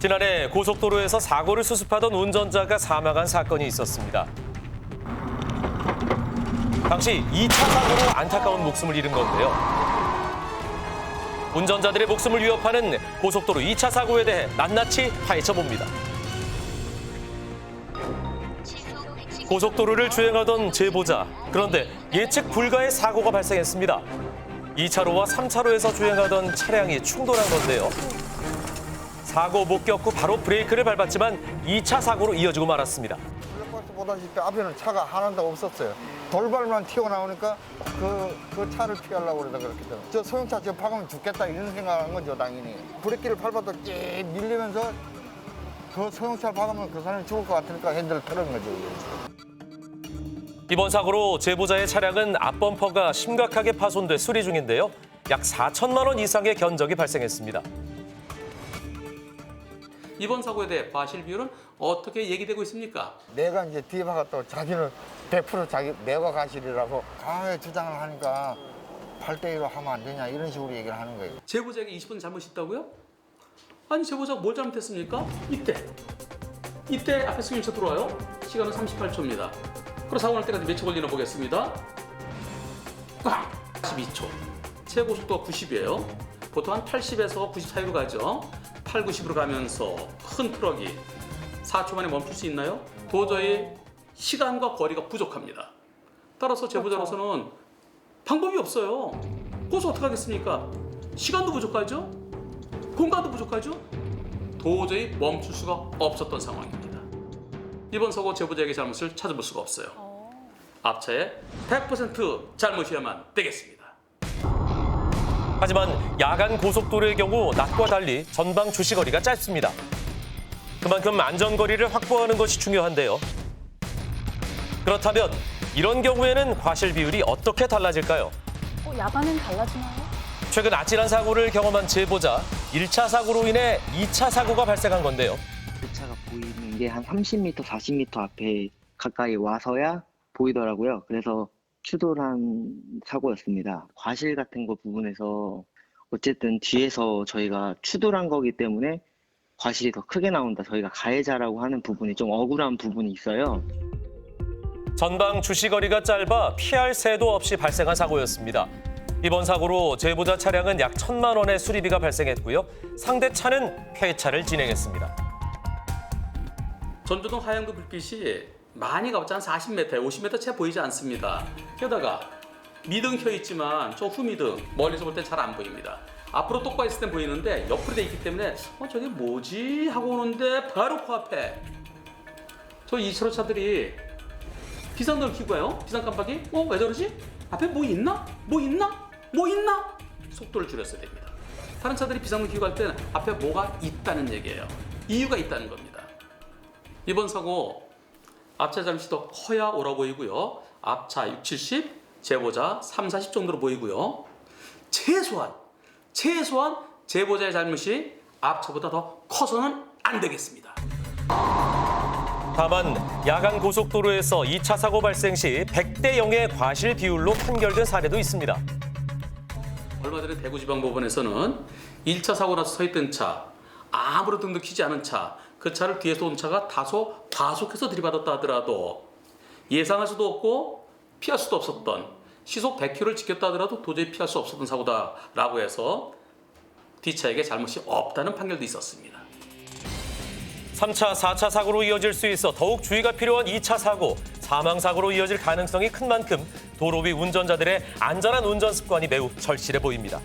지난해 고속도로에서 사고를 수습하던 운전자가 사망한 사건이 있었습니다. 당시 2차 사고로 안타까운 목숨을 잃은 건데요. 운전자들의 목숨을 위협하는 고속도로 2차 사고에 대해 낱낱이 파헤쳐봅니다. 고속도로를 주행하던 제보자. 그런데 예측 불가의 사고가 발생했습니다. 2차로와 3차로에서 주행하던 차량이 충돌한 건데요. 사고 목격 후 바로 브레이크를 밟았지만 2차 사고로 이어지고 말았습니다. 블랙박스 보다시피 앞에는 차가 하나도 없었어요. 돌발만 튀어나오니까 그 차를 피하려고 그러다 그랬거든요. 저 소형차 저 박으면 죽겠다 이런 생각한 거죠, 당연히. 브레이크를 밟아도 쭉 밀리면서 그 소형차 박으면 그 사람이 죽을 것 같으니까 핸들을 틀은 거죠. 이번 사고로 제보자의 차량은 앞범퍼가 심각하게 파손돼 수리 중인데요. 약 4천만 원 이상의 견적이 발생했습니다. 이번 사고에 대해 과실 비율은 어떻게 얘기되고 있습니까? 내가 이제 뒤에 박았다고 자기는 100% 자기 내가 과실이라고 강하게 주장을 하니까 8대1로 하면 안 되냐 이런 식으로 얘기를 하는 거예요. 제보자에게 20분 잘못이 있다고요? 아니 제보자가 뭘 잘못했습니까? 이때 앞에 승용차 들어와요. 시간은 38초입니다. 그럼 사고 날 때까지 몇 초 걸리나 보겠습니다. 꽉! 12초. 최고 속도가 90이에요. 보통 한 80에서 90 사이로 가죠. 8, 90으로 가면서 큰 트럭이 4초 만에 멈출 수 있나요? 도저히 시간과 거리가 부족합니다. 따라서 제보자로서는 방법이 없어요. 그래서 어떻게 하겠습니까? 시간도 부족하죠? 공간도 부족하죠? 도저히 멈출 수가 없었던 상황입니다. 이번 사고 제보자에게 잘못을 찾아볼 수가 없어요. 앞차에 100% 잘못이어야만 되겠습니다. 하지만 야간 고속도로의 경우 낮과 달리 전방 주시거리가 짧습니다. 그만큼 안전거리를 확보하는 것이 중요한데요. 그렇다면 이런 경우에는 과실 비율이 어떻게 달라질까요? 야간엔 달라지나요? 최근 아찔한 사고를 경험한 제보자, 1차 사고로 인해 2차 사고가 발생한 건데요. 그 차가 보이는 게 한 30m, 40m 앞에 가까이 와서야 보이더라고요. 그래서 추돌한 사고였습니다. 과실 같은 거 부분에서 어쨌든 뒤에서 저희가 추돌한 거기 때문에 과실이 더 크게 나온다. 저희가 가해자라고 하는 부분이 좀 억울한 부분이 있어요. 전방 주시거리가 짧아 피할 새도 없이 발생한 사고였습니다. 이번 사고로 제보자 차량은 약 1,000만 원의 수리비가 발생했고요. 상대 차는 폐차를 진행했습니다. 전조등 하얀불 불빛이 많이 가봤자 한 40m, 50m 채 보이지 않습니다. 게다가 미등 켜 있지만 저 후미등 멀리서 볼 땐 잘 안 보입니다. 앞으로 똑바 있을 땐 보이는데 옆으로 돼 있기 때문에 저게 뭐지 하고 오는데 바로 코앞에 저 2차로 차들이 비상등을 켜고 가요. 비상 깜빡이? 왜 저러지? 앞에 뭐 있나? 뭐 있나? 뭐 있나? 속도를 줄였어야 됩니다. 다른 차들이 비상등 켜고 갈 때는 앞에 뭐가 있다는 얘기예요. 이유가 있다는 겁니다. 이번 사고 앞차 잘못이 더 커야 옳아 보이고요. 앞차 6, 70, 제보자 3, 40 정도로 보이고요. 최소한 제보자의 잘못이 앞차보다 더 커서는 안 되겠습니다. 다만 야간 고속도로에서 2차 사고 발생 시 100대 0의 과실 비율로 판결된 사례도 있습니다. 얼마 전에 대구지방법원에서는 1차 사고 나서 서 있던 차, 아무런 등도 켜지 않은 차, 그 차를 뒤에서 온 차가 다소 과속해서 들이받았다 하더라도 예상할 수도 없고 피할 수도 없었던 시속 100km를 지켰다 하더라도 도저히 피할 수 없었던 사고다라고 해서 뒷차에게 잘못이 없다는 판결도 있었습니다. 3차, 4차 사고로 이어질 수 있어 더욱 주의가 필요한 2차 사고, 사망사고로 이어질 가능성이 큰 만큼 도로 위 운전자들의 안전한 운전 습관이 매우 절실해 보입니다.